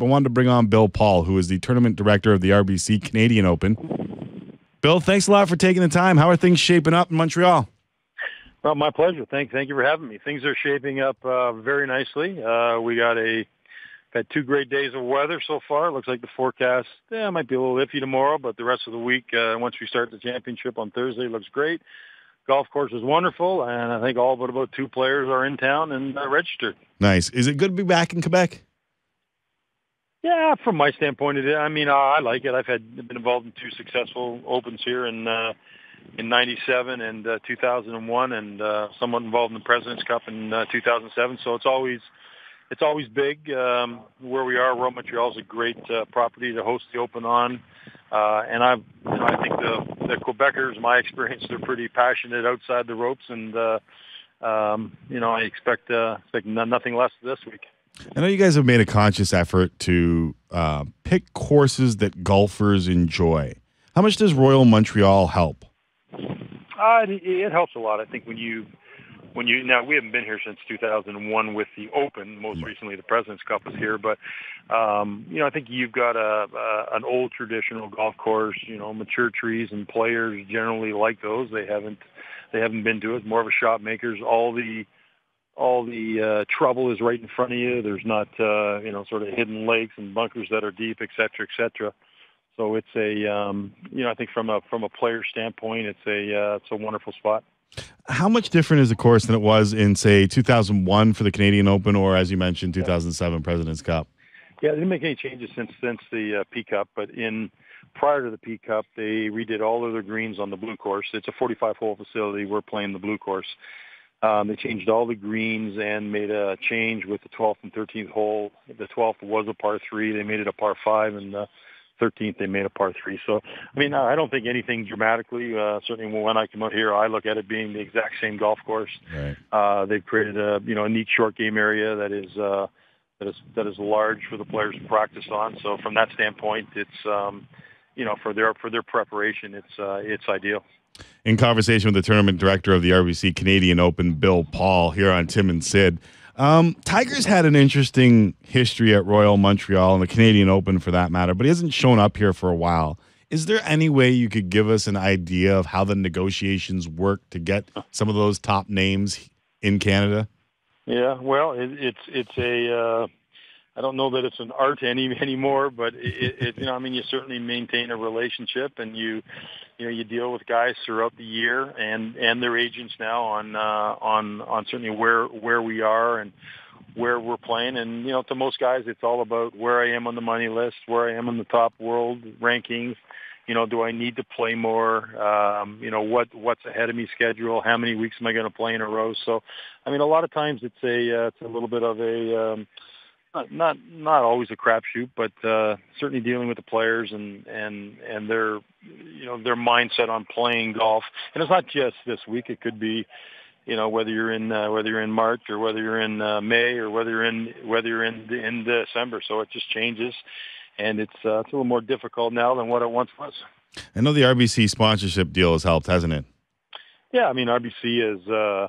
I wanted to bring on Bill Paul, who is the tournament director of the RBC Canadian Open. Bill, thanks a lot for taking the time. How are things shaping up in Montreal? Well, my pleasure. Thank you for having me. Things are shaping up very nicely. We had 2 great days of weather so far. It looks like the forecast might be a little iffy tomorrow, but the rest of the week, once we start the championship on Thursday, looks great. Golf course is wonderful, and I think all but about 2 players are in town and registered. Nice. Is it good to be back in Quebec? Yeah, from my standpoint, it is. I mean, I like it. I've been involved in 2 successful opens here in '97 and 2001, and somewhat involved in the President's Cup in 2007. So it's always big. Where we are, Royal Montreal is a great property to host the Open on, and I think the Quebecers, my experience, they're pretty passionate outside the ropes, and I expect nothing less this week. I know you guys have made a conscious effort to pick courses that golfers enjoy. How much does Royal Montreal help? It helps a lot. I think when you now we haven't been here since 2001 with the Open. Most recently, the President's Cup was here, but I think you've got an old traditional golf course. Mature trees and players generally like those. They haven't been to it. More of a shot makers. All the trouble is right in front of you. There's not sort of hidden lakes and bunkers that are deep, et cetera, et cetera. So it's I think from a player standpoint, it's a wonderful spot. How much different is the course than it was in, say, 2001 for the Canadian Open, or as you mentioned, 2007 President's Cup? Yeah, they didn't make any changes since the P Cup, but prior to the P Cup, they redid all of their greens on the blue course. It's a 45-hole facility. We're playing the blue course. They changed all the greens and made a change with the 12th and 13th hole. The 12th was a par 3. They made it a par 5, and the 13th they made a par 3. So, I mean, I don't think anything dramatically. Certainly when I come out here, I look at it being the exact same golf course. Right. They've created a neat short game area that is large for the players to practice on. So from that standpoint, it's for their preparation, it's ideal. In conversation with the tournament director of the RBC Canadian Open, Bill Paul, here on Tim and Sid. Tiger's had an interesting history at Royal Montreal and the Canadian Open for that matter, but he hasn't shown up here for a while. Is there any way you could give us an idea of how the negotiations work to get some of those top names in Canada? Yeah, well, it's a I don't know that it's an art anymore, but you certainly maintain a relationship, and you deal with guys throughout the year and their agents now on certainly where we are and where we're playing. And to most guys, it's all about where I am on the money list, where I am in the top world rankings. Do I need to play more? What's ahead of me schedule? How many weeks am I going to play in a row? So, I mean, a lot of times it's a little bit of a not always a crapshoot, but certainly dealing with the players and their their mindset on playing golf. And it's not just this week; it could be whether you're in March or whether you're in May or whether you're in December. So it just changes, and it's a little more difficult now than what it once was. I know the RBC sponsorship deal has helped, hasn't it? Yeah, I mean RBC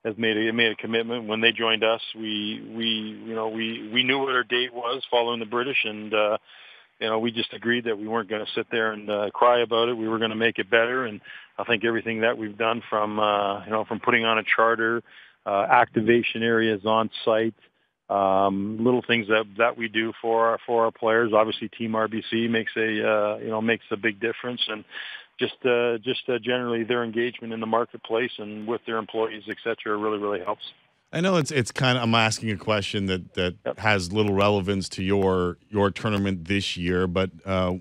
has made a commitment. When they joined us, we knew what our date was following the British, and we just agreed that we weren't going to sit there and cry about it. We were going to make it better, and I think everything that we've done from putting on a charter, activation areas on site, little things that we do for our players. Obviously, Team RBC makes a big difference, and just generally their engagement in the marketplace and with their employees, et cetera, really helps. I know it's kind of, I'm asking a question that has little relevance to your tournament this year, but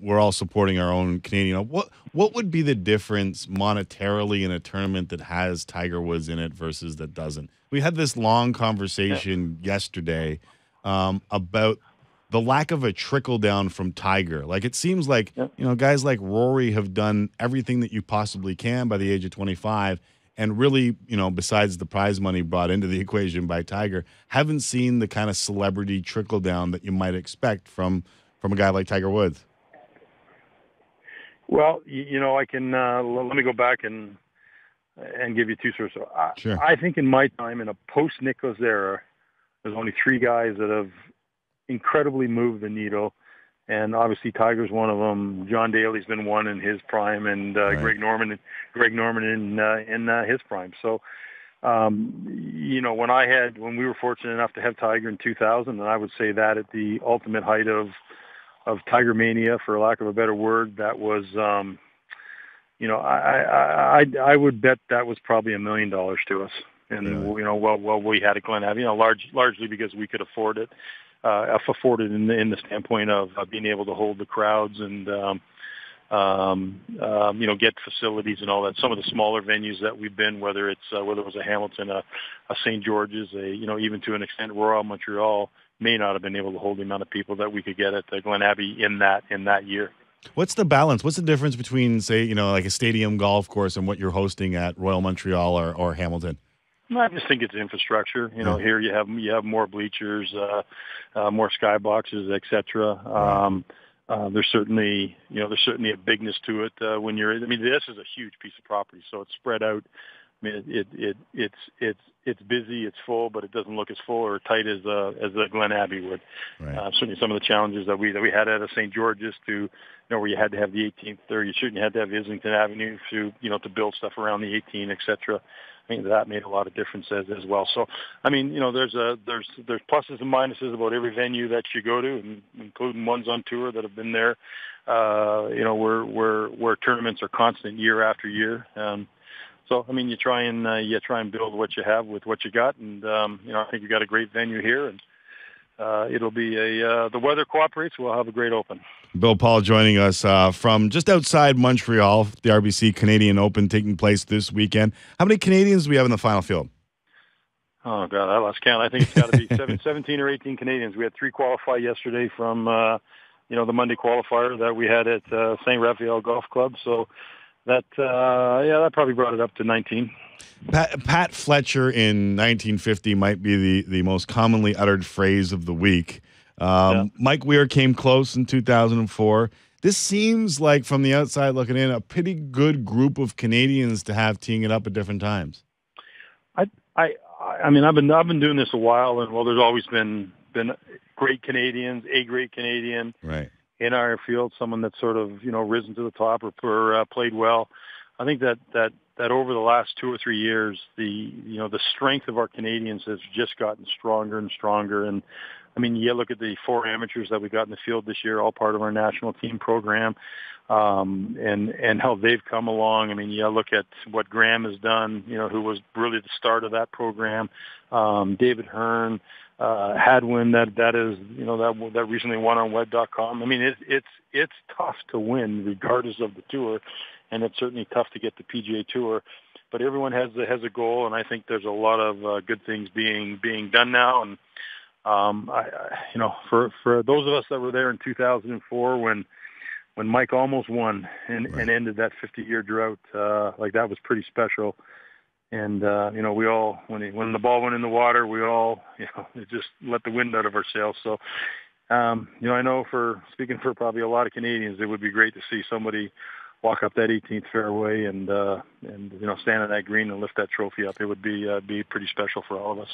we're all supporting our own Canadian. What would be the difference monetarily in a tournament that has Tiger Woods in it versus that doesn't? We had this long conversation yesterday about the lack of a trickle down from Tiger. Like, it seems like, guys like Rory have done everything that you possibly can by the age of 25. And really, besides the prize money brought into the equation by Tiger, haven't seen the kind of celebrity trickle down that you might expect from a guy like Tiger Woods. Well, I can, let me go back and give you 2 sources. Sure. I think in my time, in a post-Nicklaus era, there's only 3 guys that have incredibly moved the needle. And obviously Tiger's one of them. John Daly's been one in his prime, and Right. Greg Norman in his prime. So, when we were fortunate enough to have Tiger in 2000, and I would say that at the ultimate height of Tiger mania, for lack of a better word, that was, I would bet that was probably $1 million to us. And, Really? we had at Glen Abbey, largely because we could afford it. Afforded in the standpoint of being able to hold the crowds and get facilities and all that. Some of the smaller venues that we've been, whether it was a Hamilton, a St. George's, even to an extent Royal Montreal, may not have been able to hold the amount of people that we could get at Glen Abbey in that year. What's the balance? What's the difference between, say, like a stadium golf course and what you're hosting at Royal Montreal or Hamilton? I just think it's infrastructure. Here you have more bleachers, more skyboxes, et cetera. There's certainly a bigness to it when you're. I mean, this is a huge piece of property, so it's spread out. I mean, it's busy, it's full, but it doesn't look as full or tight as the Glen Abbey would. Right. Certainly, some of the challenges that we had at a St. George's where you had to have the 18th, or you certainly had to have Islington Avenue to build stuff around the 18, et cetera. I mean, that made a lot of difference as well. So, I mean, there's pluses and minuses about every venue that you go to, including ones on tour that have been there. Where tournaments are constant year after year. So, I mean, you try and build what you have with what you got, and I think you got a great venue here, and it'll be the weather cooperates. We'll have a great Open. Bill Paul joining us from just outside Montreal, the RBC Canadian Open taking place this weekend. How many Canadians do we have in the final field? Oh, God, I lost count. I think it's got to be 17 or 18 Canadians. We had 3 qualify yesterday from, the Monday qualifier that we had at St. Raphael Golf Club. So that probably brought it up to 19. Pat Fletcher in 1950 might be the most commonly uttered phrase of the week. Mike Weir came close in 2004. This seems like, from the outside looking in, a pretty good group of Canadians to have teeing it up at different times. I mean, I've been doing this a while, and there's always been great Canadians, a great Canadian, right, in our field, someone that's sort of risen to the top or played well. I think that over the last 2 or 3 years, the strength of our Canadians has just gotten stronger and stronger. And I mean, you look at the 4 amateurs that we got in the field this year, all part of our national team program, and how they've come along. I mean, you look at what Graham has done, who was really the start of that program. David Hearn, Hadwin, that recently won on web.com. I mean, it's tough to win regardless of the tour, and it's certainly tough to get the PGA Tour. But everyone has a goal, and I think there's a lot of good things being done now. And for those of us that were there in 2004 when Mike almost won and ended that 50-year drought, that was pretty special. And we all, when the ball went in the water, we all it just let the wind out of our sails. So I know, speaking for probably a lot of Canadians, it would be great to see somebody walk up that 18th fairway and stand on that green and lift that trophy up. It would be pretty special for all of us.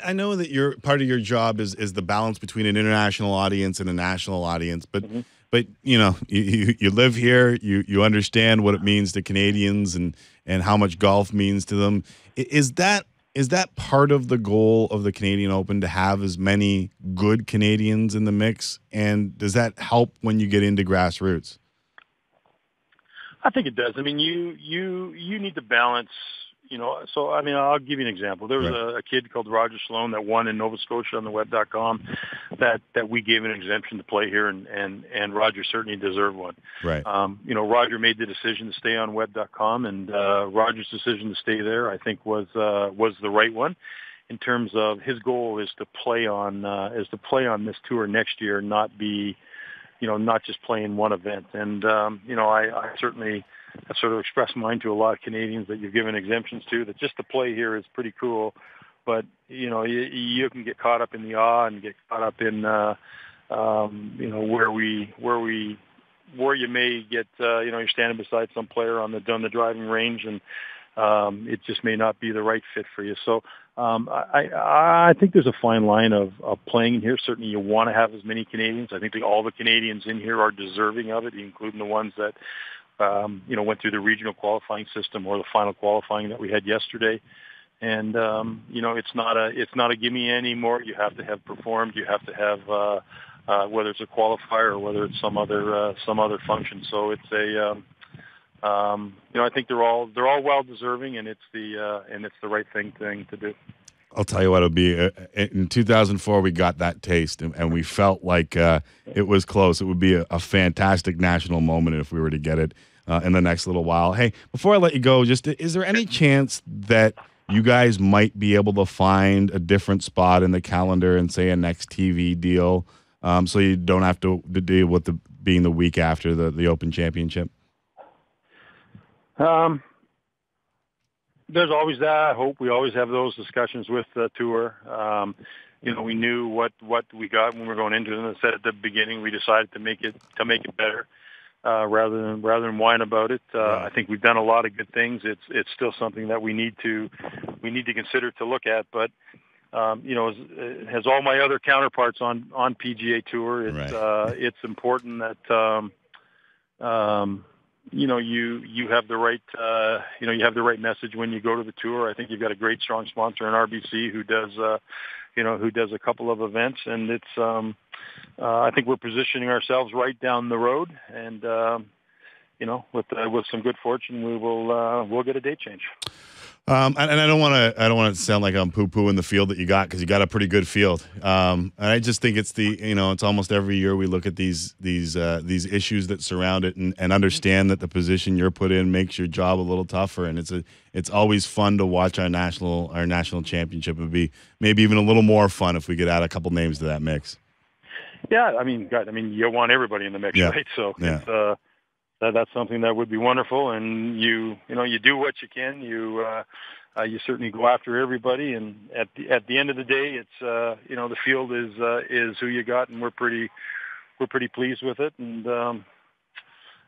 I know that part of your job is the balance between an international audience and a national audience, but but you live here, you understand what it means to Canadians and how much golf means to them. Is that part of the goal of the Canadian Open, to have as many good Canadians in the mix? And does that help when you get into grassroots? I think it does. I mean, you need to balance, so, I mean, I'll give you an example. There was a kid called Roger Sloan that won in Nova Scotia on the web.com that we gave an exemption to play here, and Roger certainly deserved one. Right. Roger made the decision to stay on web.com, and Roger's decision to stay there, I think, was the right one. In terms of his goal is to play on this tour next year, not just playing one event. And, I certainly have sort of expressed mine to a lot of Canadians that you've given exemptions to, that just to play here is pretty cool. But, you can get caught up in the awe and get caught up in, where you may get, you're standing beside some player on the driving range, and it just may not be the right fit for you. So I think there's a fine line of playing in here. Certainly, you want to have as many Canadians. I think all the Canadians in here are deserving of it, including the ones that went through the regional qualifying system or the final qualifying that we had yesterday. And it's not a gimme anymore. You have to have performed. You have to have whether it's a qualifier or whether it's some other function. So it's I think they're all well deserving, and it's the right thing to do. I'll tell you what it'll be. In 2004, we got that taste, and we felt like it was close. It would be a fantastic national moment if we were to get it in the next little while. Hey, before I let you go, just is there any chance that you guys might be able to find a different spot in the calendar and say a next TV deal, so you don't have to deal with being the week after the Open Championship? There's always that hope. We always have those discussions with the tour. We knew what we got when we were going into it. And I said at the beginning, we decided to make it better, rather than whine about it. I think we've done a lot of good things. It's still something that we need to consider to look at. But as all my other counterparts on PGA Tour, it's important that you have the right you have the right message when you go to the tour. I think you've got a great strong sponsor in RBC who does a couple of events, and it's I think we're positioning ourselves right down the road, and with some good fortune we'll get a date change. And I don't want to sound like I'm poo-pooing the field that you got, because you got a pretty good field. And I just think it's it's almost every year we look at these issues that surround it and understand that the position you're put in makes your job a little tougher. And it's always fun to watch our national championship. It would be maybe even a little more fun if we could add a couple names to that mix. Yeah, I mean, you want everybody in the mix, right? So it's, that's something that would be wonderful, and you do what you can. You certainly go after everybody, and at the end of the day, it's the field is who you got, and we're pretty pleased with it, and we're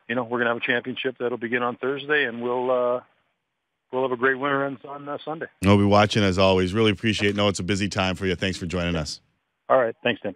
gonna have a championship that'll begin on Thursday, and we'll have a great winner on Sunday. We'll be watching as always. Really appreciate it. Know it's a busy time for you. Thanks for joining us. All right, thanks, Tim.